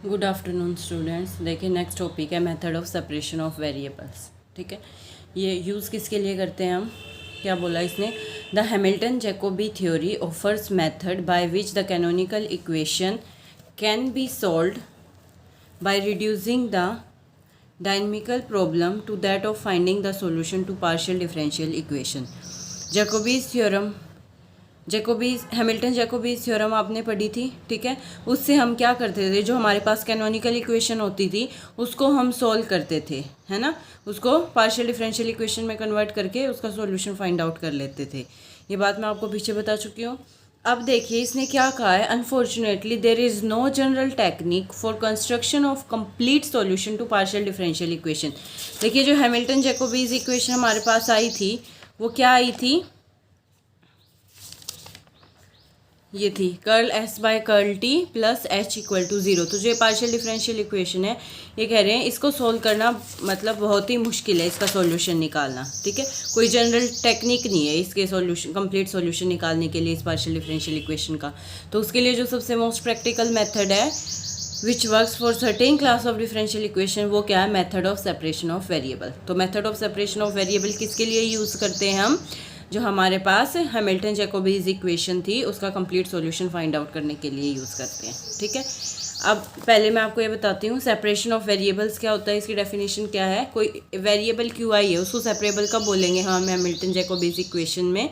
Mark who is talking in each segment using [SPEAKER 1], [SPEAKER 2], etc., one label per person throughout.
[SPEAKER 1] Good afternoon students. देखिए next topic है method of separation of variables. ठीक है, ये यूज़ किसके लिए करते हैं हम, क्या बोला इसने, the Hamilton Jacobi theory offers method by which the canonical equation can be solved by reducing the dynamical problem to that of finding the solution to partial differential equation. Jacobi's theorem, Jacobi's Hamilton Jacobi's theorem आपने पढ़ी थी। ठीक है, उससे हम क्या करते थे, जो हमारे पास कैनोनिकल इक्वेशन होती थी उसको हम सॉल्व करते थे, है ना, उसको पार्शियल डिफरेंशियल इक्वेशन में कन्वर्ट करके उसका सॉल्यूशन फाइंड आउट कर लेते थे। ये बात मैं आपको पीछे बता चुकी हूँ। अब देखिए इसने क्या कहा है, unfortunately there is no general technique for construction of complete solution to partial differential equation. देखिए जो हैमिल्टन जैकोबीज इक्वेशन हमारे पास आई थी वो क्या आई थी, ये थी curl S by curl T plus H equal to zero. तो जो पार्शियल डिफरेंशियल इक्वेशन है ये कह रहे हैं इसको सोल्व करना मतलब बहुत ही मुश्किल है, इसका सॉल्यूशन निकालना। ठीक है, कोई जनरल टेक्निक नहीं है इसके सॉल्यूशन कंप्लीट सॉल्यूशन निकालने के लिए इस पार्शियल डिफरेंशियल इक्वेशन का। तो उसके लिए जो सबसे मोस्ट प्रैक्टिकल मेथड है which works for certain class of differential equation, वो क्या है, method of separation of variable. तो method of separation of variable किसके लिए यूज़ करते हैं हम, जो हमारे पास हैमिल्टन जैकोबीज इक्वेशन थी उसका कंप्लीट सॉल्यूशन फाइंड आउट करने के लिए यूज़ करते हैं। ठीक है, अब पहले मैं आपको ये बताती हूँ सेपरेशन ऑफ वेरिएबल्स क्या होता है, इसकी डेफिनेशन क्या है। कोई वेरिएबल क्यू आई है उसको सेपरेबल कब बोलेंगे हम हैमिल्टन जैकोबीज इक्वेशन में,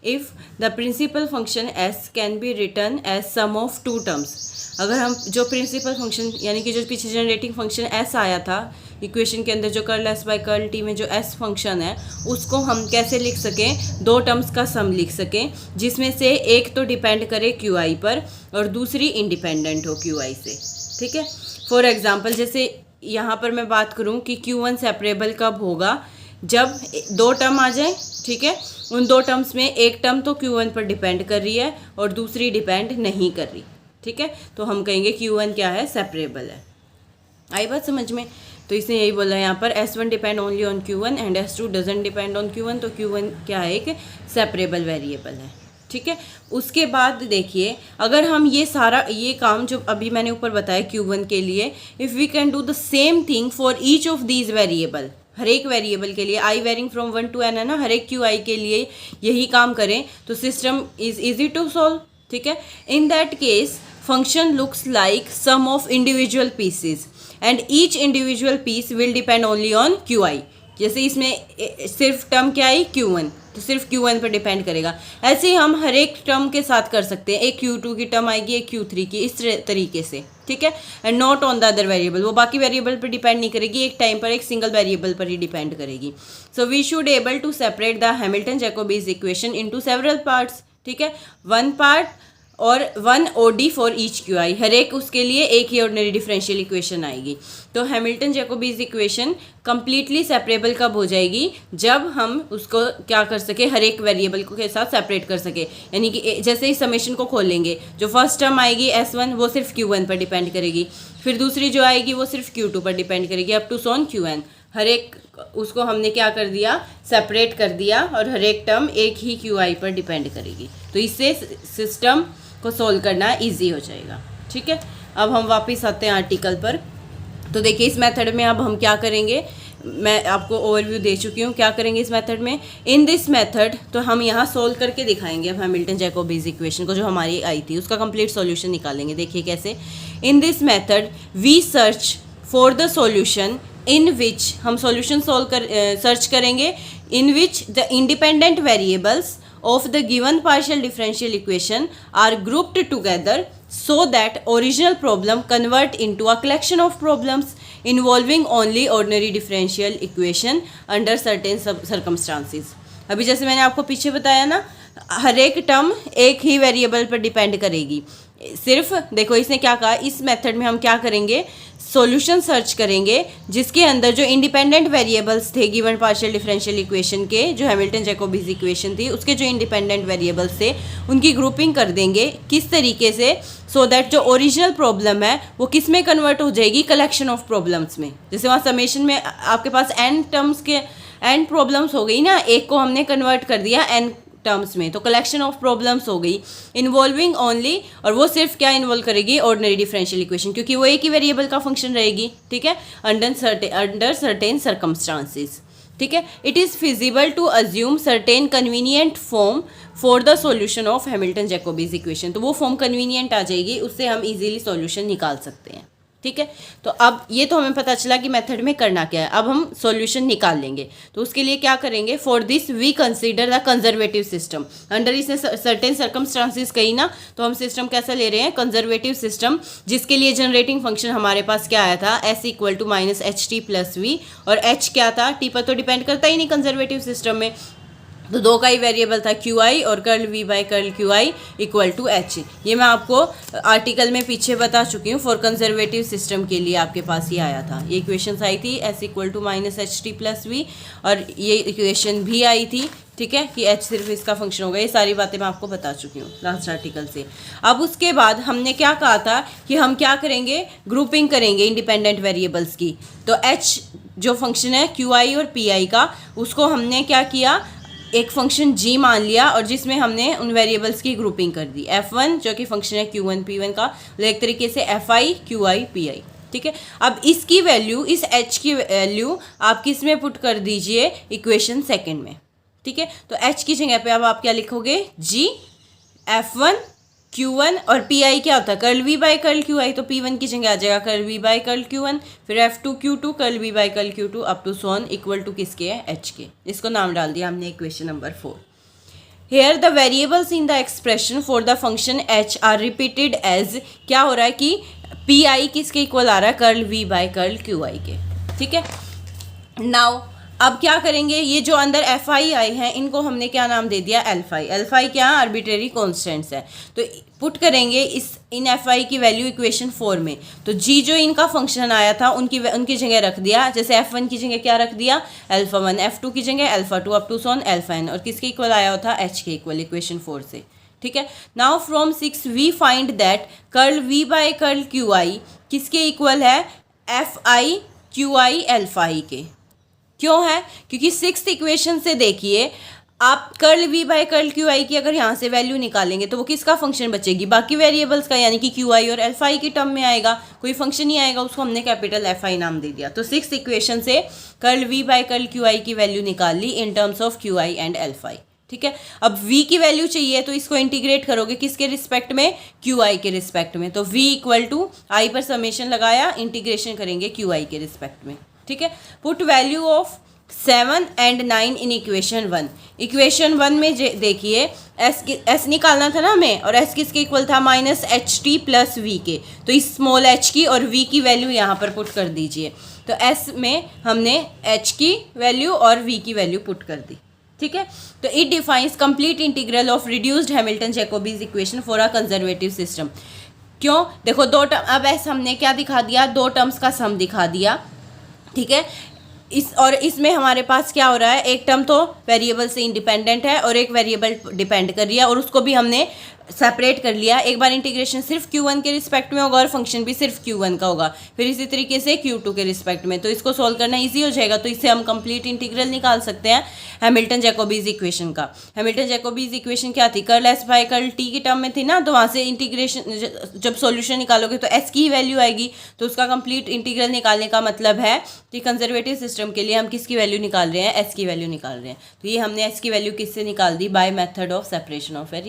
[SPEAKER 1] if the principal function S can be written as sum of two terms. अगर हम जो प्रिंसिपल फंक्शन यानी कि जो पीछे जनरेटिंग फंक्शन एस आया था इक्वेशन के अंदर, जो curl S by curl T में जो एस फंक्शन है उसको हम कैसे लिख सकें, दो टर्म्स का सम लिख सकें जिसमें से एक तो डिपेंड करे क्यू आई पर और दूसरी इंडिपेंडेंट हो क्यू आई से। ठीक है, फॉर एग्जांपल जैसे यहाँ पर मैं बात करूँ कि Q1 सेपरेबल कब होगा, जब दो टर्म आ जाए। ठीक है, उन दो टर्म्स में एक टर्म तो Q1 पर डिपेंड कर रही है और दूसरी डिपेंड नहीं कर रही। ठीक है, तो हम कहेंगे Q1 क्या है, सेपरेबल है। आई बात समझ में। तो इसने यही बोला यहाँ पर S1 depend only on Q1 and S2 doesn't depend on Q1, तो Q1 क्या है, एक सेपरेबल वेरिएबल है। ठीक है, उसके बाद देखिए अगर हम ये सारा ये काम जो अभी मैंने ऊपर बताया Q1 के लिए, if we can do the same thing for each of these variable, हर एक वेरिएबल के लिए I varying from 1 to n है ना, हर एक क्यू आई के लिए यही काम करें तो system is easy to solve. ठीक है, in that case function looks like sum of individual pieces and each individual piece will depend only on Q I. जैसे इसमें सिर्फ टर्म क्या आई Q1, तो सिर्फ Q1 पर डिपेंड करेगा। ऐसे ही हम हर एक टर्म के साथ कर सकते हैं, एक Q2 की टर्म आएगी, एक Q3 की, इस तरीके से। ठीक है, and not on the other variable, वो बाकी वेरिएबल पर डिपेंड नहीं करेगी, एक टाइम पर एक सिंगल वेरिएबल पर ही डिपेंड करेगी। So we should able to separate the Hamilton Jacobi's equation into several parts. ठीक है, वन पार्ट और one ODE for each Q I, हर एक उसके लिए एक ही ऑर्डिनरी डिफरेंशियल इक्वेशन आएगी। तो Hamilton Jacobi's equation completely separable कब हो जाएगी, जब हम उसको क्या कर सके, हर एक वेरिएबल को के साथ सेपरेट कर सके। यानी कि जैसे ही समेशन को खोलेंगे, जो फर्स्ट टर्म आएगी S1 वो सिर्फ Q1 पर डिपेंड करेगी, फिर दूसरी जो आएगी वो सिर्फ Q2 पर डिपेंड करेगी, अप टू सॉन Qn। हर एक उसको हमने क्या कर दिया, सेपरेट कर दिया, और हर एक टर्म एक ही क्यू आई पर डिपेंड करेगी। तो इससे सिस्टम को सोल्व करना इजी हो जाएगा। ठीक है, अब हम वापस आते हैं आर्टिकल पर। तो देखिए इस मेथड में अब हम क्या करेंगे, मैं आपको ओवरव्यू दे चुकी हूँ क्या करेंगे इस मेथड में। इन दिस मेथड तो हम यहाँ सोल्व करके दिखाएंगे अब हैमिल्टन जैकोबीज इक्वेशन को, जो हमारी आई थी उसका कंप्लीट सॉल्यूशन निकालेंगे। देखिए कैसे, in this method we search for the solution in which, हम सॉल्यूशन सर्च करेंगे in which the independent variables of the given partial differential equation are grouped together so that original problem convert into a collection of problems involving only ordinary differential equation under certain circumstances। अभी जैसे मैंने आपको पीछे बताया ना, हर एक term एक ही variable पर डिपेंड करेगी। सिर्फ देखो इसने क्या कहा, इस मेथड में हम क्या करेंगे, सॉल्यूशन सर्च करेंगे जिसके अंदर जो इंडिपेंडेंट वेरिएबल्स थे गिवन पार्शियल डिफरेंशियल इक्वेशन के, जो हैमिल्टन जैकोबीज इक्वेशन थी उसके जो इंडिपेंडेंट वेरिएबल्स थे उनकी ग्रुपिंग कर देंगे। किस तरीके से, सो दैट जो ओरिजिनल प्रॉब्लम है वो किस में कन्वर्ट हो जाएगी, कलेक्शन ऑफ प्रॉब्लम्स में। जैसे वहाँ समेशन में आपके पास n टर्म्स के n प्रॉब्लम्स हो गई ना, एक को हमने कन्वर्ट कर दिया n टर्म्स में, तो कलेक्शन ऑफ प्रॉब्लम्स हो गई इन्वॉल्विंग ओनली, और वो सिर्फ क्या इन्वॉल्व करेगी, ऑर्डिनरी डिफरेंशियल इक्वेशन, क्योंकि वो एक ही वेरिएबल का फंक्शन रहेगी, ठीक है, अंडर सर्टेन सर्कमस्टांसेस, ठीक है। It is feasible to assume certain convenient form for the solution of Hamilton Jacobi's equation, तो वो फॉर्म कन्वीनियंट आ जाएगी, उससे हम इजीली सॉल्यूशन निकाल सकते हैं, ठीक है। तो अब ये तो हमें पता चला कि मेथड में करना क्या है, अब हम सॉल्यूशन निकाल लेंगे। तो उसके लिए क्या करेंगे, for this we consider the conservative system, under इसने सर्टेन सर्कमस्टांसेस कही ना, तो हम सिस्टम कैसा ले रहे हैं, कंजर्वेटिव सिस्टम, जिसके लिए जनरेटिंग फंक्शन हमारे पास क्या आया था, s equal to minus H T plus V, और h क्या था, t पर तो डिपेंड करता ही नहीं कंजर्वेटिव सिस्टम में, तो दो का ही वेरिएबल था क्यू आई, और curl V by curl Q I equal to H. ये मैं आपको आर्टिकल में पीछे बता चुकी हूँ, फॉर कंजर्वेटिव सिस्टम के लिए आपके पास ये आया था, ये इक्वेशंस आई थी S equal to minus H T plus V, और ये इक्वेशन भी आई थी, ठीक है, कि एच सिर्फ इसका फंक्शन होगा। ये सारी बातें मैं आपको बता चुकी हूँ लास्ट आर्टिकल से। अब उसके बाद हमने क्या कहा था कि हम क्या करेंगे, ग्रुपिंग करेंगे इंडिपेंडेंट वेरिएबल्स की। तो एच जो फंक्शन है क्यू आई और पी आई का, उसको हमने क्या किया, एक फंक्शन g मान लिया, और जिसमें हमने उन वेरिएबल्स की ग्रुपिंग कर दी, f1 जो कि फंक्शन है q1 p1 का, एक तरीके से fi qi pi, ठीक है। अब इसकी वैल्यू, इस h की वैल्यू आप किस में पुट कर दीजिए, इक्वेशन सेकंड में, ठीक है। तो h की जगह पे अब आप क्या लिखोगे, g f1 Q1, और Pi क्या होता है, curl V by curl QI, तो P1 की जगह आ जाएगा curl V by curl Q1, फिर F2 Q2 curl V by curl Q2 up to so on equal to किसके है, H के। इसको नाम डाल दिया हमने equation number 4। Here the variables in the expression for the function h are repeated as, क्या हो रहा है कि Pi किसके इक्वल आ रहा है, curl V by curl QI के, ठीक है। नाउ अब क्या करेंगे, ये जो अंदर एफ आई आई हैं, इनको हमने क्या नाम दे दिया, एल्फाई। एल्फाई क्या, आर्बिट्रेरी कॉन्स्टेंट्स है, तो पुट करेंगे इन एफ आई की वैल्यू इक्वेशन 4 में। तो जी जो इनका फंक्शन आया था उनकी जगह रख दिया, जैसे F1 की जगह क्या रख दिया, अल्फा 1, F2 की जगह alpha 2 up to so on alpha n, और किसके इक्वल आया होता, H के इक्वल, इक्वेशन 4 से, ठीक है। Now from 6 we find that curl V by curl QI किसके इक्वल है, FI QI अल्फाई के। क्यों है, क्योंकि 6th इक्वेशन से देखिए, आप curl V by curl QI की अगर यहाँ से वैल्यू निकालेंगे तो वो किसका फंक्शन बचेगी, बाकी वेरिएबल्स का, यानी कि QI और अल्फाई की टर्म में आएगा, कोई फंक्शन ही आएगा, उसको हमने कैपिटल FI नाम दे दिया। तो 6th इक्वेशन से curl V by curl QI की वैल्यू निकाल ली in terms of QI and alpha I, ठीक है। अब V की वैल्यू चाहिए तो इसको इंटीग्रेट करोगे किसके रिस्पेक्ट में, QI के रिस्पेक्ट में, तो V इक्वल टू I पर समेशन लगाया, इंटीग्रेशन करेंगे QI के रिस्पेक्ट में, ठीक है। Put value of 7 and 9 in equation 1। Equation 1 में देखिए s निकालना था ना हमें, और s किसके इक्वल था, minus H T plus V के, तो इस स्मॉल h की और v की वैल्यू यहाँ पर पुट कर दीजिए। तो s में हमने h की वैल्यू और v की वैल्यू पुट कर दी, ठीक है। तो it defines complete integral of reduced Hamilton Jacobi's equation for a conservative system. क्यों, देखो दो टर्म, अब s हमने क्या दिखा दिया, दो टर्म्स का सम दिखा दिया, ठीक है। इसमें हमारे पास क्या हो रहा है, एक टर्म तो वेरिएबल से इंडिपेंडेंट है और एक वेरिएबल डिपेंड कर रही है, और उसको भी हमने सेपरेट कर लिया। एक बार इंटीग्रेशन सिर्फ Q1 के रिस्पेक्ट में होगा और फंक्शन भी सिर्फ Q1 का होगा, फिर इसी तरीके से Q2 के रिस्पेक्ट में, तो इसको सॉल्व करना इजी हो जाएगा। तो इससे हम कंप्लीट इंटीग्रल निकाल सकते हैं हैमिल्टन जैकोबीज इक्वेशन का। हैमिल्टन जैकोबीज इक्वेशन क्या थी, curl S by curl T की टर्म में थी ना, तो वहाँ से इंटीग्रेशन जब सॉल्यूशन निकालोगे तो S की ही वैल्यू आएगी, तो उसका कंप्लीट इंटीग्रल निकालने का मतलब है कि कंजर्वेटिव सिस्टम के लिए हम किसकी वैल्यू निकाल रहे हैं, S की वैल्यू निकाल रहे हैं। तो ये हमने S की वैल्यू किससे निकाल दी, by method of separation of variable.